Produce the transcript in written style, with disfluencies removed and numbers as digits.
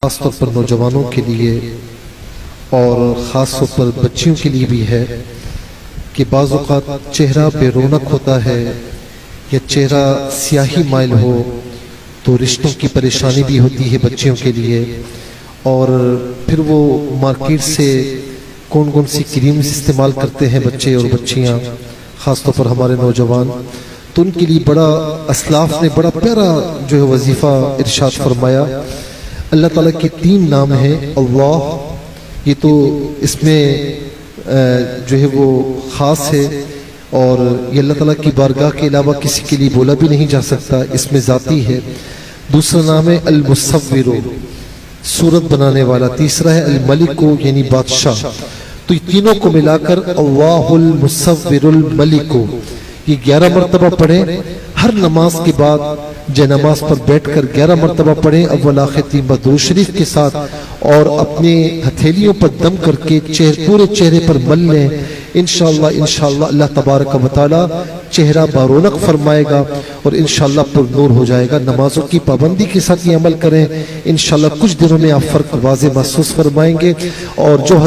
خاص طور پر نوجوانوں کے لیے اور خاص طور پر بچیوں کے لیے بھی ہے کہ بعض اوقات چہرہ بے رونق ہوتا ہے یا چہرہ سیاہی مائل ہو تو رشتوں کی پریشانی بھی ہوتی ہے بچیوں کے لیے، اور پھر وہ مارکیٹ سے کون کون سی کریمز استعمال کرتے ہیں بچے اور بچیاں، خاص طور پر ہمارے نوجوان، تو ان کے لیے بڑا اسلاف نے بڑا پیارا جو ہے وظیفہ ارشاد فرمایا۔ اللہ تعالیٰ کے 3 نام ہیں اللہ، یہ تو اس میں جو ہے وہ خاص ہے اور یہ اللہ تعالیٰ کی بارگاہ کے علاوہ کسی کے لیے بولا بھی نہیں جا سکتا، اس میں ذاتی ہے۔ دوسرا نام ہے المصور، صورت بنانے والا۔ تیسرا ہے الملک، یعنی بادشاہ۔ تو یہ تینوں کو ملا کر اللہ المصور الملک، یہ 11 مرتبہ پڑھیں ہر نماز کے بعد، جے نماز پر بیٹھ کر 11 مرتبہ پڑھیں اول آخر 3 بار درود شریف کے ساتھ، اور اپنے ہتھیلیوں پر دم کر کے پورے چہرے پر مل لیں۔ انشاءاللہ اللہ تبارک و تعالی چہرہ بارونق فرمائے گا اور انشاءاللہ پر نور ہو جائے گا۔ نمازوں کی پابندی کے ساتھ یہ عمل کریں، انشاءاللہ کچھ دنوں میں آپ فرق واضح محسوس فرمائیں گے۔ اور جو